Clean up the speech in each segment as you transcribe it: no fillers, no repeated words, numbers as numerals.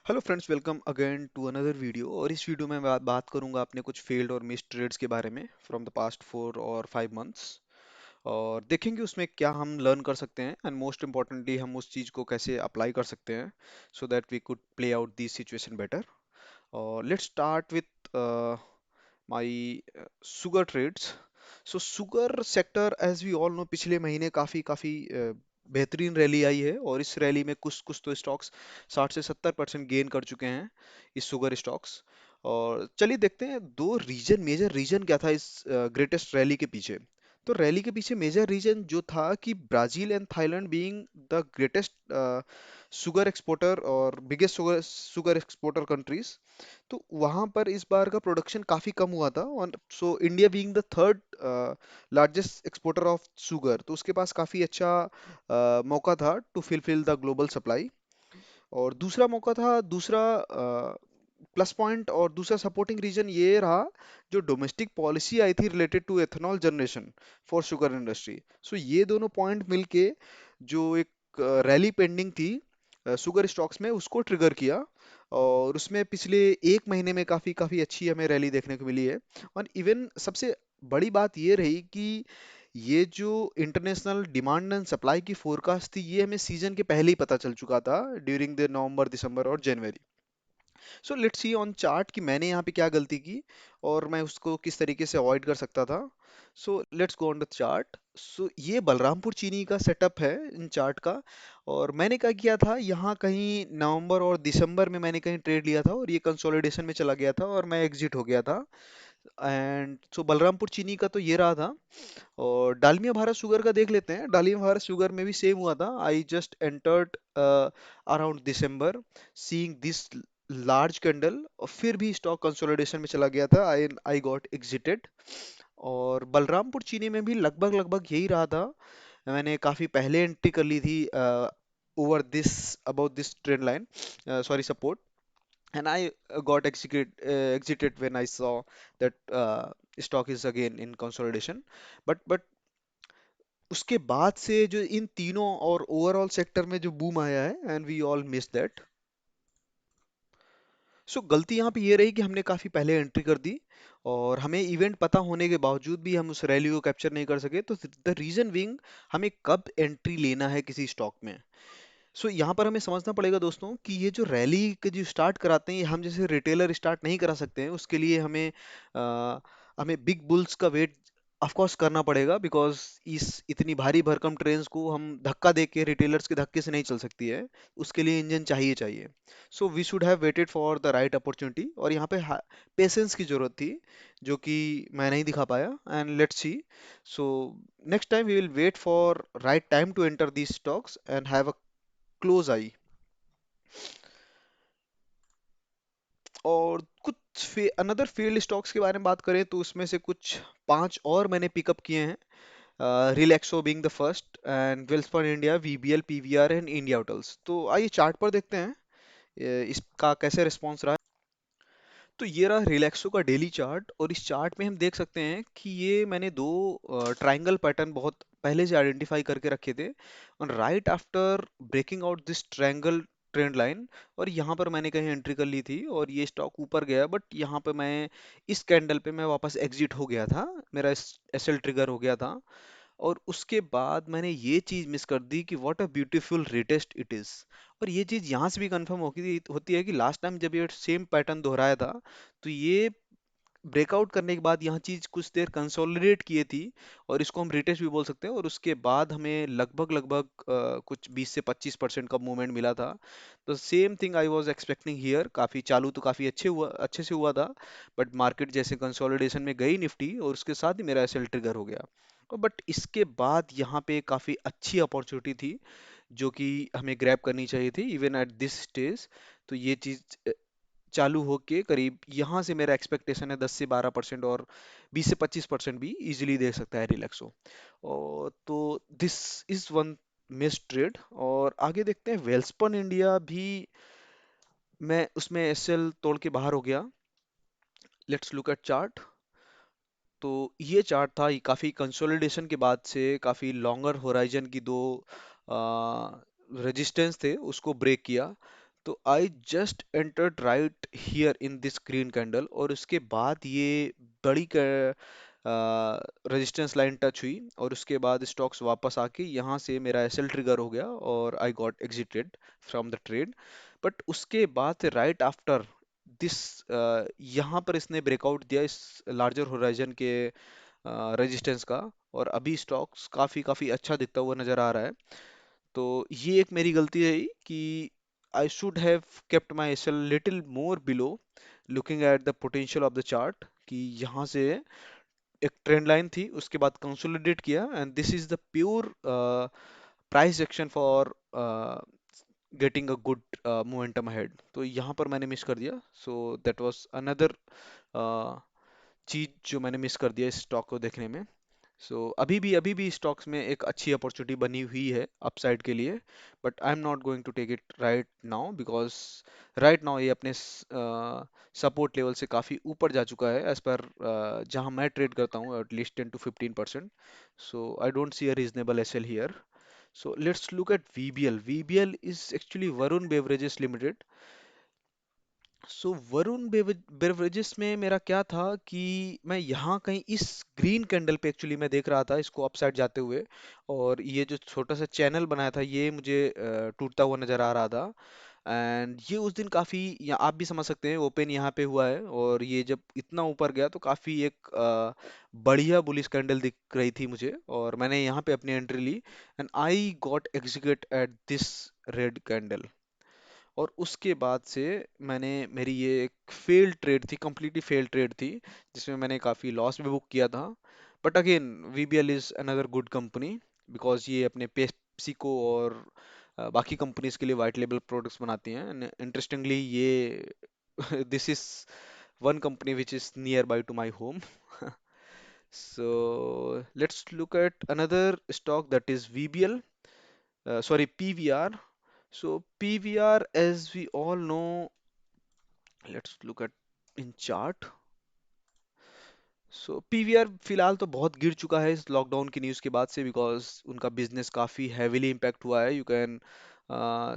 Hello friends, welcome again to another video. और इस video में मैं बात करूंगा अपने कुछ फेल्ड और मिस ट्रेड्स के बारे में फ्रॉम द पास्ट 4 और 5 मंथ्स। और देखेंगे उसमें क्या हम लर्न कर सकते हैं एंड मोस्ट इम्पोर्टेंटली हम उस चीज़ को कैसे अप्लाई कर सकते हैं so that we could play out this situation better. और let's start with my sugar trades. So sugar sector as we all know पिछले महीने काफ़ी काफ़ी बेहतरीन रैली आई है, और इस रैली में कुछ कुछ तो स्टॉक्स 60 से 70% गेन कर चुके हैं, इस शुगर स्टॉक्स। और चलिए देखते हैं दो रीजन, मेजर रीजन क्या था इस ग्रेटेस्ट रैली के पीछे। तो रैली के पीछे मेजर रीजन जो था कि Brazil and Thailand being the greatest sugar exporter और biggest sugar sugar exporter countries, तो वहां पर इस बार का प्रोडक्शन काफी कम हुआ था। और so India being the third largest exporter of sugar, तो उसके पास काफी अच्छा मौका था to fulfil the global supply. और दूसरा मौका था, दूसरा प्लस पॉइंट और दूसरा सपोर्टिंग रीजन ये रहा, जो डोमेस्टिक पॉलिसी आई थी related to ethanol generation for sugar industry. So ये दोनों पॉइंट मिलके जो एक रैली पेंडिंग थी शुगर स्टॉक्स में, उसको ट्रिगर किया। और उसमें पिछले एक महीने में काफी काफी अच्छी हमें रैली देखने को मिली है। और इवन सबसे बड़ी बात ये रही कि ये जो इंटरनेशनल डिमांड एंड सप्लाई की फोरकास्ट थी, ये हमें सीजन के पहले ही पता चल चुका था ड्यूरिंग द नवंबर, दिसंबर और जनवरी। So let's see on chart कि मैंने यहाँ पे क्या गलती की और मैं उसको किस तरीके से अवॉइड कर सकता था। So let's go on the chart. So ये बलरामपुर चीनी का सेटअप है इन चार्ट का। और मैंने क्या किया था, यहाँ कहीं नवंबर और दिसंबर में मैंने कहीं ट्रेड लिया था और ये कंसोलिडेशन में चला गया था और मैं एग्जिट हो गया था। एंड सो बलरामपुर चीनी का तो ये रहा था। और डालमिया भारत शुगर का देख लेते हैं। डालमिया भारत शुगर में भी सेम हुआ था। आई just entered around December, seeing this large candle, और फिर भी स्टॉक कंसोलिडेशन में चला गया था। आई आई गॉट एग्जिटेड। और बलरामपुर चीनी में भी लगभग लगभग यही रहा था। मैंने काफी पहले एंट्री कर ली थी over this, about this trend line, sorry support. and I got exited when I saw that stock is again in consolidation. But उसके बाद से जो इन तीनों और ओवरऑल सेक्टर में जो बूम आया है, and we all miss that. So गलती यहाँ पे ये रही कि हमने काफी पहले एंट्री कर दी, और हमें इवेंट पता होने के बावजूद भी हम उस रैली को कैप्चर नहीं कर सके। तो द रीजन बीइंग, हमें कब एंट्री लेना है किसी स्टॉक में। सो यहाँ पर हमें समझना पड़ेगा दोस्तों कि ये जो रैली के जो स्टार्ट कराते हैं, ये हम जैसे रिटेलर स्टार्ट नहीं करा सकते हैं। उसके लिए हमें बिग बुल्स का वेट ऑफ कोर्स करना पड़ेगा, बिकॉज इस इतनी भारी भरकम ट्रेन्स को हम धक्का दे के, रिटेलर्स के धक्के से नहीं चल सकती है। उसके लिए इंजन चाहिए चाहिए। So we should have waited for the right opportunity, और यहाँ पे पेशेंस की जरूरत थी, जो कि मैं नहीं दिखा पाया। And let's see. So next time we will wait for right time to enter these stocks and have a close eye. और कुछ अनदर फील्ड स्टॉक्स के बारे में बात करें, तो उसमें से कुछ पांच और मैंने पिकअप किए हैं। Relaxo being the first, and Welspun India, VBL, PVR and India hotels. तो आइए चार्ट पर देखते हैं इसका कैसे रिस्पॉन्स रहा है। तो ये रहा रिलैक्सो का डेली चार्ट, और इस चार्ट में हम देख सकते हैं कि ये मैंने दो ट्रायंगल पैटर्न बहुत पहले से आइडेंटिफाई करके रखे थे। और right after breaking out this triangle trend line, और यहाँ पर मैंने कहीं एंट्री कर ली थी और ये स्टॉक ऊपर गया, बट यहाँ पे मैं इस कैंडल पे मैं वापस एग्जिट हो गया था, मेरा एसएल ट्रिगर हो गया था। और उसके बाद मैंने ये चीज मिस कर दी कि what a beautiful retest it is. और ये चीज यहाँ से भी कंफर्म होती है कि लास्ट टाइम जब ये सेम पैटर्न दोहराया था, तो ये ब्रेकआउट करने के बाद यहाँ चीज कुछ देर कंसोलिडेट किए थी, और इसको हम रिटेस्ट भी बोल सकते हैं। और उसके बाद हमें लगभग लगभग कुछ 20 से 25% का मूवमेंट मिला था। तो same thing I was expecting here. काफी चालू तो काफी अच्छे से हुआ था, बट मार्केट जैसे कंसोलिडेशन में गई निफ्टी, और उसके साथ ही मेरा एसएल ट्रिगर हो गया। बट इसके बाद यहाँ पे काफी अच्छी अपॉर्चुनिटी थी, जो कि हमें ग्रैब करनी चाहिए थी इवन एट दिस स्टेज। तो ये चीज चालू होके करीब यहाँ से मेरा एक्सपेक्टेशन है 10 से 12%, और 20 से 25% भी इजीली दे सकता है रिलैक्सो। और तो this is one miss trade. और आगे देखते हैं, वेल्सपन इंडिया भी मैं उसमें एसएल तोड़ के बाहर हो गया। Let's look eight chart. तो ये चार्ट था, ये काफी कंसोलिडेशन के बाद से काफी लॉन्गर होराइजन की दो रेजिस्टेंस थे, उसको ब्रेक किया। तो आई just entered right here in this green candle, और उसके बाद ये बड़ी रेजिस्टेंस लाइन टच हुई, और उसके बाद स्टॉक्स वापस आके यहाँ से मेरा एसएल ट्रिगर हो गया और आई got exited from the trade. But उसके बाद से राइट आफ्टर दिस, यहाँ पर इसने ब्रेकआउट दिया इस लार्जर होराइजन के रेजिस्टेंस का, और अभी स्टॉक्स काफी काफी अच्छा दिखता हुआ नजर आ रहा है। तो ये एक मेरी गलती रही कि I should have kept my SL little more below, looking at the potential of the chart, कि यहाँ से एक ट्रेंड लाइन थी, उसके बाद कंसोलिडेट किया, and this is the pure price action for getting a good momentum ahead. तो यहाँ पर मैंने मिस कर दिया, सो दैट वाज अनदर चीज जो मैंने मिस कर दिया इस स्टॉक को देखने में। सो अभी भी स्टॉक्स में एक अच्छी अपॉर्चुनिटी बनी हुई है अपसाइड के लिए, but I am not going to take it right now, because right now ये अपने सपोर्ट लेवल से काफ़ी ऊपर जा चुका है, एज पर जहां मैं ट्रेड करता हूँ, at least 10 to 15%। So I don't see a reasonable SL here. So let's look at VBL. VBL is actually Varun beverages limited. So Varun beverages में मेरा क्या था कि मैं यहाँ कहीं इस ग्रीन कैंडल पे एक्चुअली मैं देख रहा था इसको अपसाइड जाते हुए, और ये जो छोटा सा चैनल बनाया था ये मुझे टूटता हुआ नजर आ रहा था। एंड ये उस दिन काफी, या आप भी समझ सकते हैं, ओपन यहाँ पे हुआ है, और ये जब इतना ऊपर गया तो काफी एक बढ़िया बुलिश कैंडल दिख रही थी मुझे, और मैंने यहाँ पे अपनी एंट्री ली, and I got execute at this red candle. और उसके बाद से मैंने, मेरी ये एक फेल्ड ट्रेड थी, कंप्लीटली फेल्ड ट्रेड थी, जिसमें मैंने काफ़ी लॉस भी बुक किया था। But again VBL is another good company, because ये अपने पेप्सिको और बाकी कंपनीज के लिए वाइट लेबल प्रोडक्ट्स बनाती हैं। इंटरेस्टिंगली ये this is one company which is near by to my home. So let's look at another stock, that is VBL, sorry, PVR. So PVR, as we all know, let's look at in chart. So PVR फिलहाल तो बहुत गिर चुका है इस lockdown की news के बाद से, बिकॉज उनका बिजनेस काफ़ी हैविली इम्पैक्ट हुआ है। You can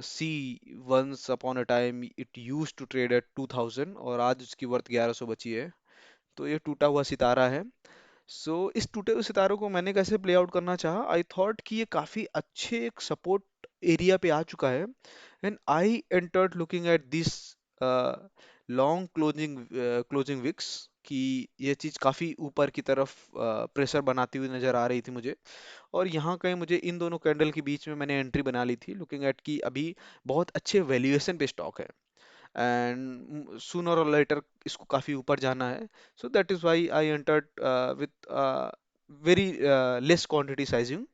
see, once upon a time it use to trade at 2000, और आज उसकी वर्थ 1100 बची है। तो ये टूटा हुआ सितारा है। सो इस टूटे हुए सितारों को मैंने कैसे प्ले आउट करना चाहा, आई थॉट कि ये काफ़ी अच्छे एक सपोर्ट एरिया पे आ चुका है, and I entered looking at this long closing wicks, कि ये चीज़ काफ़ी ऊपर की तरफ प्रेशर बनाती हुई नज़र आ रही थी मुझे। और यहाँ कहीं मुझे इन दोनों कैंडल के बीच में मैंने एंट्री बना ली थी, लुकिंग एट कि अभी बहुत अच्छे वैल्यूएशन पे स्टॉक है, एंड सूनर और लेटर इसको काफ़ी ऊपर जाना है। So that is why I entered with very less quantity sizing,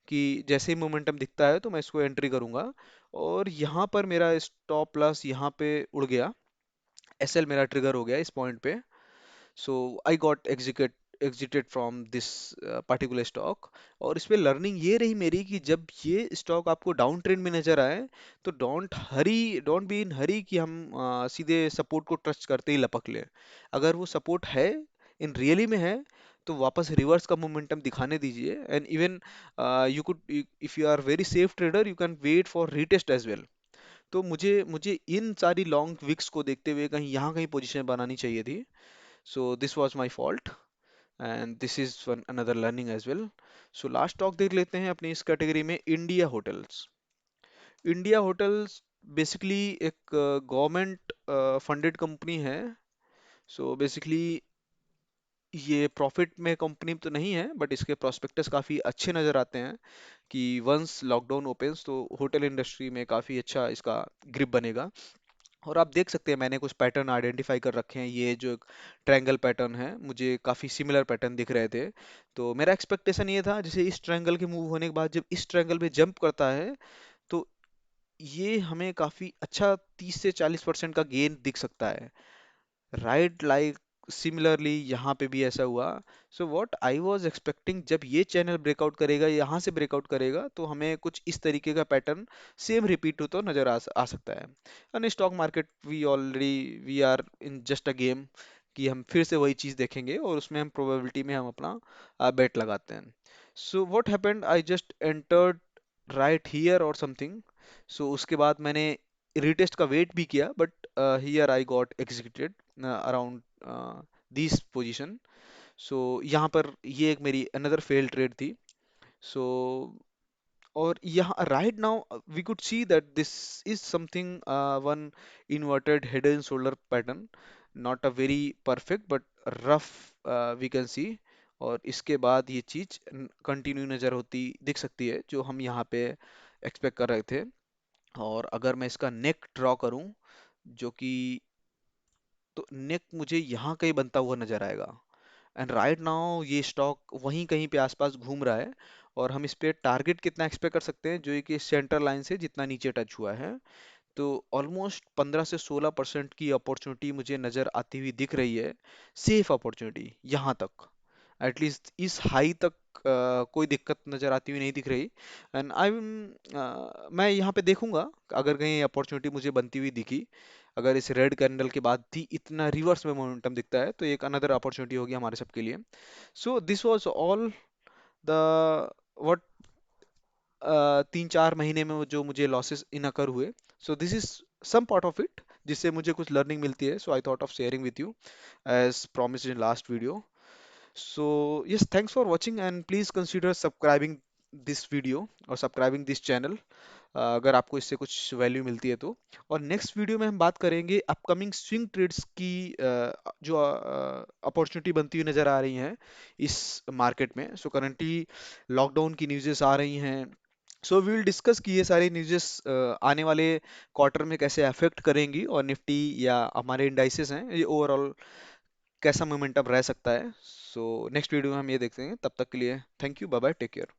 कि जैसे ही मोमेंटम दिखता है तो मैं इसको एंट्री करूंगा। और यहाँ पर मेरा स्टॉप लॉस यहाँ पे उड़ गया, एसएल मेरा ट्रिगर हो गया इस पॉइंट पे। So I got exited from this particular stock. और इसमें लर्निंग ये रही मेरी कि जब ये स्टॉक आपको डाउन ट्रेंड में नजर आए तो डोंट बी इन हरी कि हम सीधे सपोर्ट को टच करते ही लपक लें। अगर वो सपोर्ट है, इन रियली में है, तो वापस रिवर्स का मोमेंटम दिखाने दीजिए, and even you could, if you are very safe trader, you can wait for retest as well. तो मुझे मुझे इन सारी लॉन्ग विक्स को देखते हुए कहीं यहाँ कहीं पोजीशन बनानी चाहिए थी। So this was my fault, and this is one another learning as well. So last stock देख लेते हैं अपनी इस कैटेगरी में, India hotels. India hotels basically एक गवर्नमेंट फंडेड कंपनी है। सो बेसिकली ये प्रॉफिट में कंपनी तो नहीं है, बट इसके प्रोस्पेक्टस काफ़ी अच्छे नज़र आते हैं, कि वंस लॉकडाउन ओपन्स तो होटल इंडस्ट्री में काफ़ी अच्छा इसका ग्रिप बनेगा। और आप देख सकते हैं मैंने कुछ पैटर्न आइडेंटिफाई कर रखे हैं, ये जो ट्रायंगल पैटर्न है मुझे काफ़ी सिमिलर पैटर्न दिख रहे थे। तो मेरा एक्सपेक्टेशन ये था, जैसे इस ट्रायंगल के मूव होने के बाद जब इस ट्रायंगल पे जंप करता है तो ये हमें काफ़ी अच्छा 30 से 40% का गेन दिख सकता है, राइट? लाइक सिमिलरली यहाँ पे भी ऐसा हुआ। So what I was expecting, जब ये चैनल ब्रेकआउट करेगा, यहाँ से ब्रेकआउट करेगा, तो हमें कुछ इस तरीके का पैटर्न सेम रिपीट होता नजर आ सकता है। And stock market, we are in just a game, कि हम फिर से वही चीज़ देखेंगे और उसमें हम प्रोबेबिलिटी में हम अपना बेट लगाते हैं। So what happened, I just entered right here और समथिंग। सो उसके बाद मैंने रीटेस्ट का वेट भी किया, but here I got executed around this position. So यहाँ पर ये एक मेरी अनदर फेल ट्रेड थी। सो और यहाँ right now we could see that this is something one inverted head and shoulder pattern, not a very perfect but rough, we can see. और इसके बाद ये चीज कंटिन्यू नजर होती दिख सकती है जो हम यहाँ पे एक्सपेक्ट कर रहे थे। और अगर मैं इसका नेक ड्रॉ करूं, जो कि तो नेक मुझे यहाँ कहीं बनता हुआ नजर आएगा। एंड राइट नाउ ये स्टॉक वहीं कहीं पे आसपास घूम रहा है। और हम इस पे टारगेट कितना एक्सपेक्ट कर सकते हैं, जो ये कि सेंटर लाइन से जितना नीचे टच हुआ है। तो ऑलमोस्ट 15 से 16% की अपॉर्चुनिटी मुझे नजर आती हुई दिख रही है, सेफ अपॉर्चुनिटी यहाँ तक। एटलीस्ट इस हाई तक कोई दिक्कत नजर आती हुई नहीं दिख रही। एंड आई मैं यहाँ पे देखूंगा, अगर कहीं अपॉर्चुनिटी मुझे बनती हुई दिखी, अगर इस रेड कैंडल के बाद भी इतना रिवर्स में मोमेंटम दिखता है, तो एक अनदर अपॉर्चुनिटी होगी हमारे सबके लिए। So this was all the what 3-4 महीने में जो मुझे लॉसेस इनकर हुए। So this is some part of it, जिससे मुझे कुछ लर्निंग मिलती है। So I thought of sharing with you as promised in last video. So yes, thanks for watching and please consider subscribing this video or subscribing this channel, अगर आपको इससे कुछ value मिलती है तो। और नेक्स्ट वीडियो में हम बात करेंगे अपकमिंग स्विंग ट्रेड्स की, जो अपॉर्चुनिटी बनती हुई नजर आ रही हैं इस मार्केट में। सो करंटली लॉकडाउन की न्यूज़ेस आ रही हैं। सो वी विल डिस्कस कि ये सारी न्यूज़ेस आने वाले क्वार्टर में कैसे अफेक्ट करेंगी, और निफ्टी या हमारे इंडाइसेस हैं ये ओवरऑल कैसा मोमेंटम रह सकता है। सो नेक्स्ट वीडियो में हम ये देखते हैं। तब तक के लिए thank you, bye bye, take care.